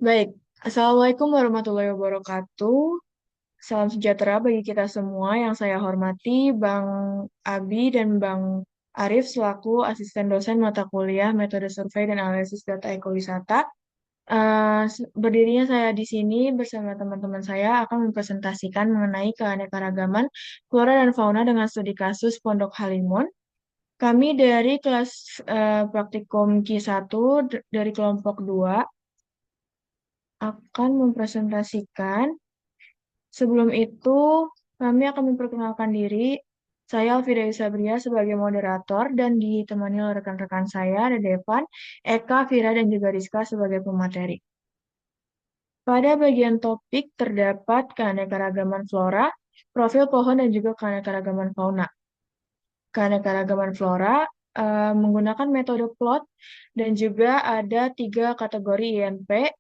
Baik, Assalamualaikum warahmatullahi wabarakatuh. Salam sejahtera bagi kita semua yang saya hormati, Bang Abi dan Bang Arif selaku asisten dosen mata kuliah Metode Survei dan Analisis Data Ekowisata. Berdirinya saya di sini bersama teman-teman saya akan mempresentasikan mengenai keanekaragaman flora dan fauna dengan studi kasus Pondok Halimun. Kami dari kelas praktikum Q1 dari kelompok 2 akan mempresentasikan. Sebelum itu, kami akan memperkenalkan diri. Saya Alfida Isabria sebagai moderator dan ditemani oleh rekan-rekan saya, ada Devan, Eka, Vira, dan juga Rizka sebagai pemateri. Pada bagian topik terdapat keanekaragaman flora, profil pohon, dan juga keanekaragaman fauna. Keanekaragaman flora menggunakan metode plot dan juga ada 3 kategori INP,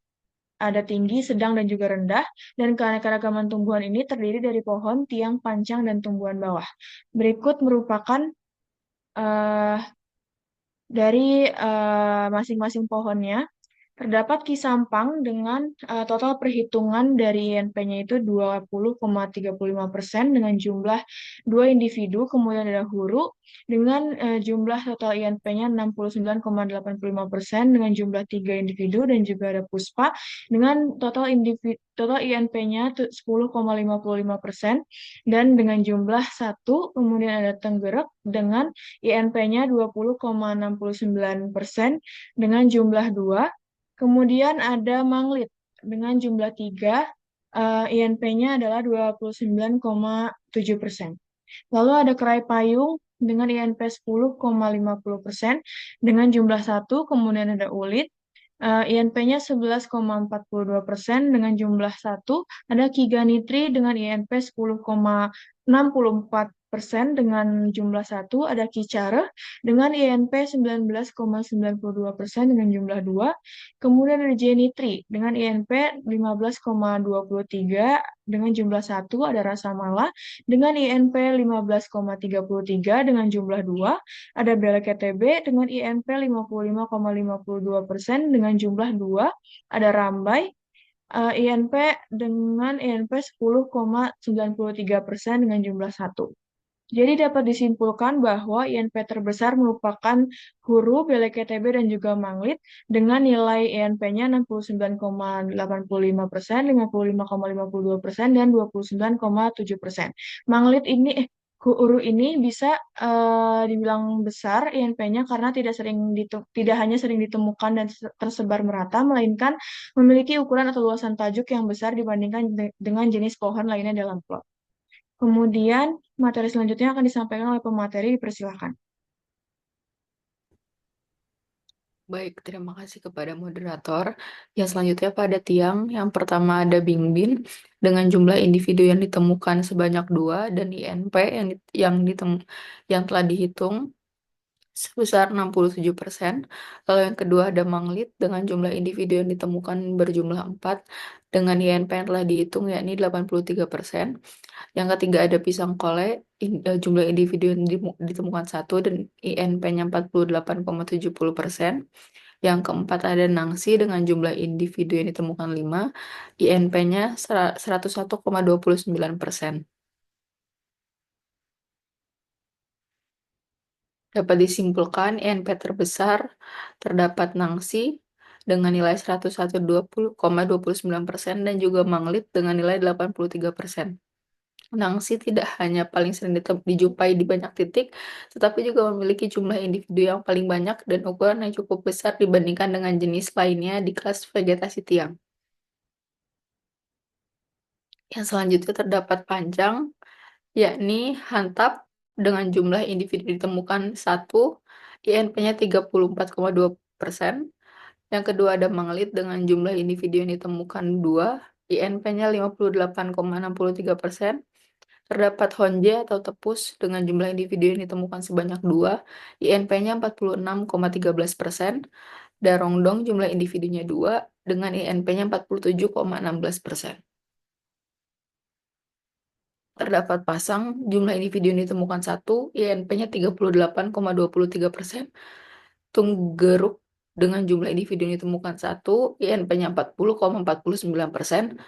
ada tinggi, sedang, dan juga rendah. Dan keanekaragaman tumbuhan ini terdiri dari pohon, tiang, pancang, dan tumbuhan bawah. Berikut merupakan eh, dari masing-masing pohonnya. Terdapat Kisampang dengan total perhitungan dari INP-nya itu 20,35% dengan jumlah 2 individu, kemudian ada Huru dengan jumlah total INP-nya 69,85% dengan jumlah 3 individu, dan juga ada Puspa dengan total INP-nya 10,55% dan dengan jumlah 1, kemudian ada Tenggerek dengan INP-nya 20,69% dengan jumlah 2. Kemudian ada Manglit dengan jumlah 3, INP-nya adalah 29,7%. Lalu ada Kerai Payung dengan INP 10,50% dengan jumlah 1, kemudian ada Ulit, INP-nya 11,42% dengan jumlah 1, ada Kiga Nitri dengan INP 10,64% dengan jumlah 1, ada Kicare dengan INP 19,92% dengan jumlah 2, kemudian ada Jenitri dengan INP 15,23 dengan jumlah 1, ada Rasa Mala dengan INP 15,33 dengan jumlah 2, ada BLKTB dengan INP 55,52% dengan jumlah 2, ada Rambai INP dengan INP 10,93% dengan jumlah 1. Jadi dapat disimpulkan bahwa INP terbesar merupakan Huru, BLKTB, dan juga Manglit dengan nilai INP-nya 69,85%, 55,52%, dan 29,7%. Manglit ini, Huru ini bisa dibilang besar INP-nya karena tidak hanya sering ditemukan dan tersebar merata, melainkan memiliki ukuran atau luasan tajuk yang besar dibandingkan dengan jenis pohon lainnya dalam plot. Kemudian materi selanjutnya akan disampaikan oleh pemateri, dipersilakan. Baik, terima kasih kepada moderator. Yang selanjutnya pada tiang, yang pertama ada Bingbin dengan jumlah individu yang ditemukan sebanyak 2 dan INP yang telah dihitung sebesar 67%. Lalu yang kedua ada Manglit dengan jumlah individu yang ditemukan berjumlah 4 dengan INP yang telah dihitung yakni 83%. Yang ketiga ada Pisang Kole, jumlah individu yang ditemukan 1 dan INP-nya 48,70%. Yang keempat ada Nangsi dengan jumlah individu yang ditemukan 5, INP-nya 101,29%. Dapat disimpulkan INP terbesar terdapat Nangsi dengan nilai 101,29% dan juga Manglit dengan nilai 83%. Nangsi tidak hanya paling sering dijumpai di banyak titik, tetapi juga memiliki jumlah individu yang paling banyak dan ukuran yang cukup besar dibandingkan dengan jenis lainnya di kelas vegetasi tiang. Yang selanjutnya terdapat panjang, yakni Hantap dengan jumlah individu ditemukan 1, INP-nya 34,2%. Yang kedua ada Manglit dengan jumlah individu yang ditemukan 2, INP-nya 58,63%. Terdapat honje atau tepus dengan jumlah individu yang ditemukan sebanyak 2, INP-nya 46,13%. Darongdong jumlah individunya 2 dengan INP-nya 47,16%. Terdapat pasang, jumlah individu yang ditemukan 1, INP-nya 38,23%. Tunggeruk dengan jumlah individu yang ditemukan satu, INP-nya 40,49%,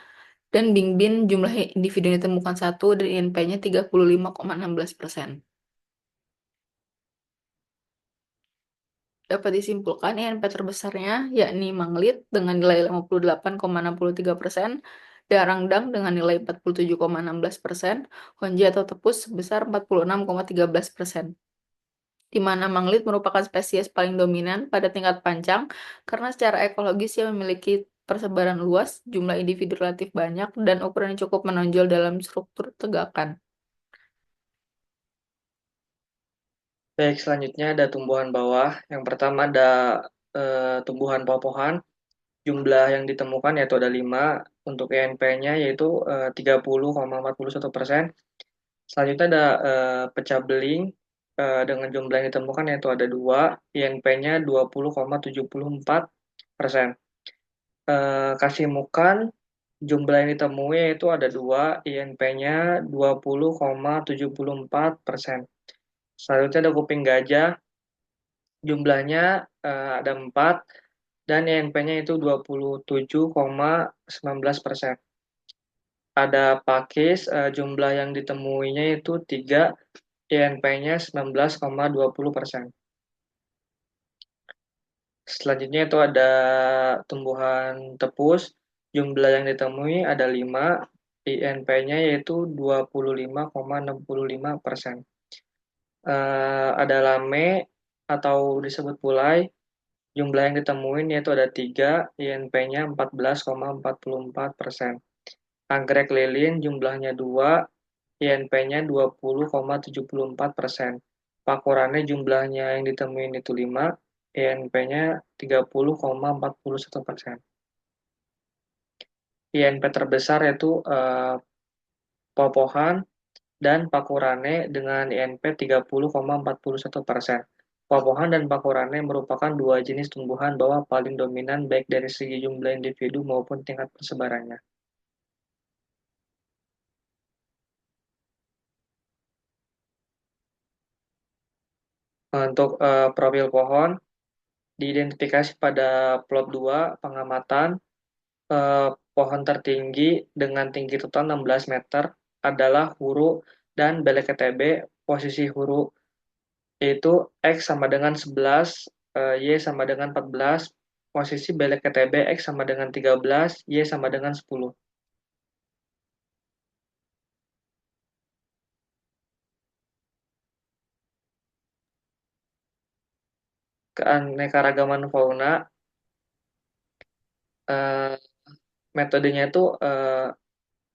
dan Bingbin jumlah individu yang ditemukan satu dan INP-nya 35,16%. Dapat disimpulkan INP terbesarnya yakni Manglit dengan nilai 58,63%, Darangdang dengan nilai 47,16%, Honji atau tepus sebesar 46,13%. Di mana Manglit merupakan spesies paling dominan pada tingkat panjang karena secara ekologis ia memiliki persebaran luas, jumlah individu relatif banyak, dan ukuran yang cukup menonjol dalam struktur tegakan. Baik, selanjutnya ada tumbuhan bawah. Yang pertama ada tumbuhan pohon-pohonan. Jumlah yang ditemukan yaitu ada 5. Untuk ENP-nya yaitu 30,41%. Selanjutnya ada pecah beling dengan jumlah yang ditemukan yaitu ada 2. INP-nya 20,74%. Kasimukan jumlah yang ditemui yaitu ada 2. INP-nya 20,74%. Selanjutnya ada kuping gajah. Jumlahnya ada 4 dan INP-nya itu 27,19%. Ada pakis, jumlah yang ditemuinya itu 3, INP-nya 19,20%. Selanjutnya itu ada tumbuhan tepus, jumlah yang ditemui ada 5, INP-nya yaitu 25,65%. Ada lame atau disebut pulai, jumlah yang ditemuin yaitu ada 3, INP-nya 14,44%. Anggrek lilin jumlahnya 2, INP-nya 20,74%. Pakorannya jumlahnya yang ditemuin itu 5, INP-nya 30,41%. INP terbesar yaitu popohan dan pakurane dengan INP 30,41%. Popohan dan pakurane merupakan dua jenis tumbuhan bawah paling dominan baik dari segi jumlah individu maupun tingkat persebarannya. Untuk profil pohon, diidentifikasi pada plot 2 pengamatan. Pohon tertinggi dengan tinggi total 16 meter adalah huru dan beleketebe. Posisi huru yaitu X sama dengan 11, Y sama dengan 14. Posisi beleketebe X sama dengan 13, Y sama dengan 10. Keanekaragaman fauna, eh, metodenya itu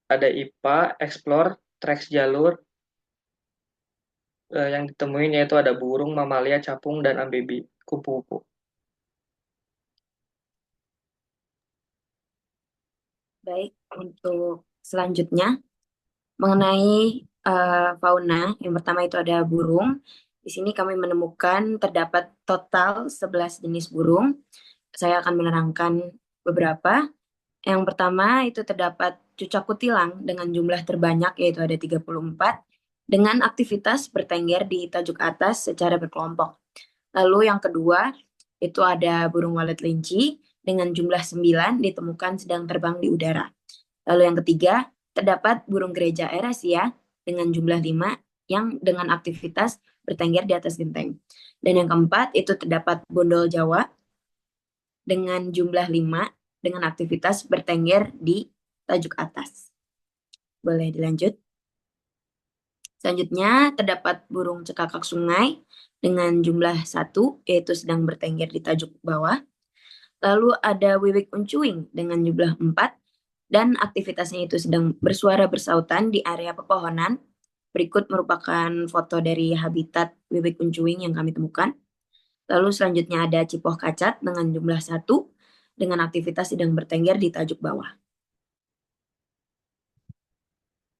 ada IPA, explore, tracks jalur, yang ditemuin yaitu ada burung, mamalia, capung, dan amfibi, kupu-kupu. Baik, untuk selanjutnya mengenai fauna, yang pertama itu ada burung. Di sini kami menemukan terdapat total 11 jenis burung. Saya akan menerangkan beberapa. Yang pertama itu terdapat cucak kutilang dengan jumlah terbanyak yaitu ada 34 dengan aktivitas bertengger di tajuk atas secara berkelompok. Lalu yang kedua itu ada burung walet linci dengan jumlah 9 ditemukan sedang terbang di udara. Lalu yang ketiga terdapat burung gereja air Asia dengan jumlah 5 yang dengan aktivitas bertengger di atas genteng. Dan yang keempat itu terdapat bondol Jawa dengan jumlah 5 dengan aktivitas bertengger di tajuk atas. Boleh dilanjut. Selanjutnya terdapat burung cekakak sungai dengan jumlah 1 yaitu sedang bertengger di tajuk bawah. Lalu ada wiwik uncuing dengan jumlah 4 dan aktivitasnya itu sedang bersuara bersautan di area pepohonan. Berikut merupakan foto dari habitat wiwik uncuing yang kami temukan. Lalu selanjutnya ada cipoh kacat dengan jumlah 1 dengan aktivitas sedang bertengger di tajuk bawah.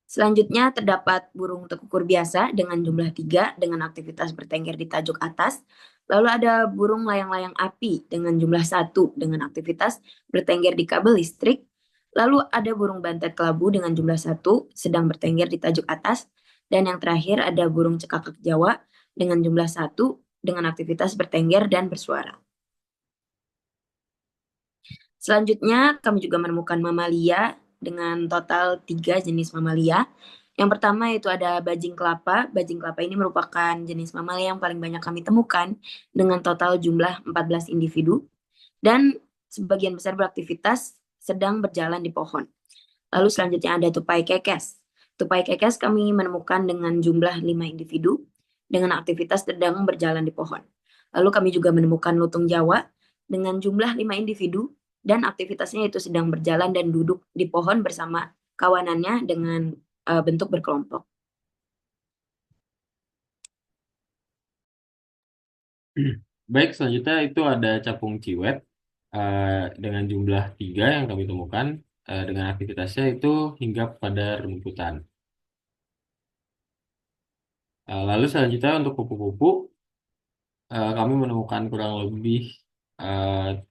Selanjutnya terdapat burung tekukur biasa dengan jumlah 3 dengan aktivitas bertengger di tajuk atas. Lalu ada burung layang-layang api dengan jumlah 1 dengan aktivitas bertengger di kabel listrik. Lalu ada burung bantet kelabu dengan jumlah 1 sedang bertengger di tajuk atas. Dan yang terakhir ada burung cekakak Jawa dengan jumlah 1 dengan aktivitas bertengger dan bersuara. Selanjutnya, kami juga menemukan mamalia dengan total 3 jenis mamalia. Yang pertama yaitu ada bajing kelapa. Bajing kelapa ini merupakan jenis mamalia yang paling banyak kami temukan dengan total jumlah 14 individu. Dan sebagian besar beraktivitas sedang berjalan di pohon. Lalu selanjutnya ada tupai kekes. Tupai kekes kami menemukan dengan jumlah 5 individu dengan aktivitas sedang berjalan di pohon. Lalu kami juga menemukan lutung Jawa dengan jumlah 5 individu dan aktivitasnya itu sedang berjalan dan duduk di pohon bersama kawanannya dengan bentuk berkelompok. Baik, selanjutnya itu ada capung ciwet dengan jumlah 3 yang kami temukan dengan aktivitasnya itu hinggap pada rumputan. Lalu selanjutnya untuk kupu-kupu kami menemukan kurang lebih eh,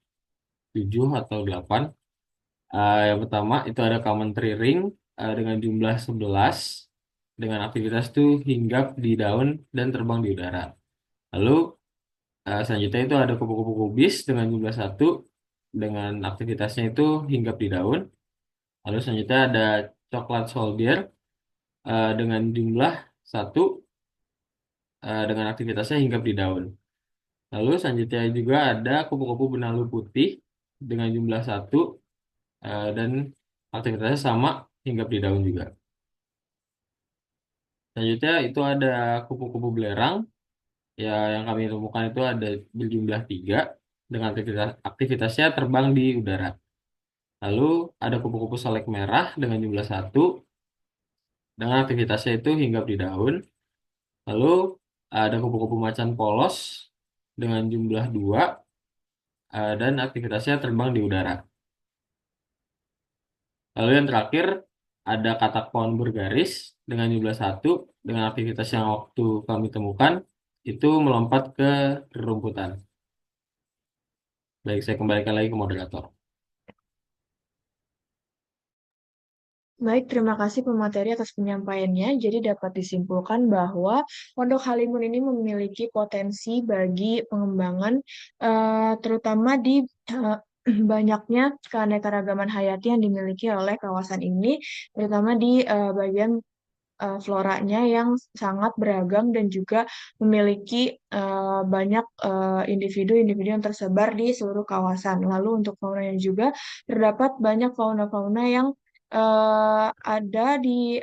7 atau 8. Yang pertama itu ada common tree ring dengan jumlah 11 dengan aktivitas itu hinggap di daun dan terbang di udara. Lalu selanjutnya itu ada kupu-kupu kubis dengan jumlah 1 dengan aktivitasnya itu hinggap di daun. Lalu selanjutnya ada coklat soldier dengan jumlah 1 dengan aktivitasnya hinggap di daun. Lalu selanjutnya juga ada kupu-kupu benalu putih dengan jumlah 1 dan aktivitasnya sama hinggap di daun juga. Selanjutnya itu ada kupu-kupu belerang ya yang kami temukan itu ada berjumlah 3 dengan aktivitasnya terbang di udara. Lalu ada kupu-kupu salak merah dengan jumlah 1 dengan aktivitasnya itu hinggap di daun. Lalu ada kupu-kupu macan polos dengan jumlah 2 dan aktivitasnya terbang di udara. Lalu yang terakhir ada katak pohon bergaris dengan jumlah 1 dengan aktivitas yang waktu kami temukan itu melompat ke rerumputan. Baik, saya kembalikan lagi ke moderator. Baik, terima kasih pemateri atas penyampaiannya. Jadi dapat disimpulkan bahwa Pondok Halimun ini memiliki potensi bagi pengembangan, terutama di banyaknya keanekaragaman hayati yang dimiliki oleh kawasan ini, terutama di bagian floranya yang sangat beragam dan juga memiliki banyak individu-individu yang tersebar di seluruh kawasan. Lalu untuk faunanya juga terdapat banyak fauna-fauna yang ada di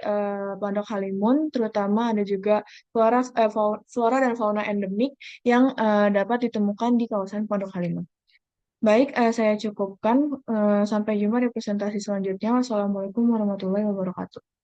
Pondok Halimun, terutama ada juga flora dan fauna endemik yang dapat ditemukan di kawasan Pondok Halimun. Baik, saya cukupkan. Sampai jumpa di presentasi selanjutnya. Wassalamualaikum warahmatullahi wabarakatuh.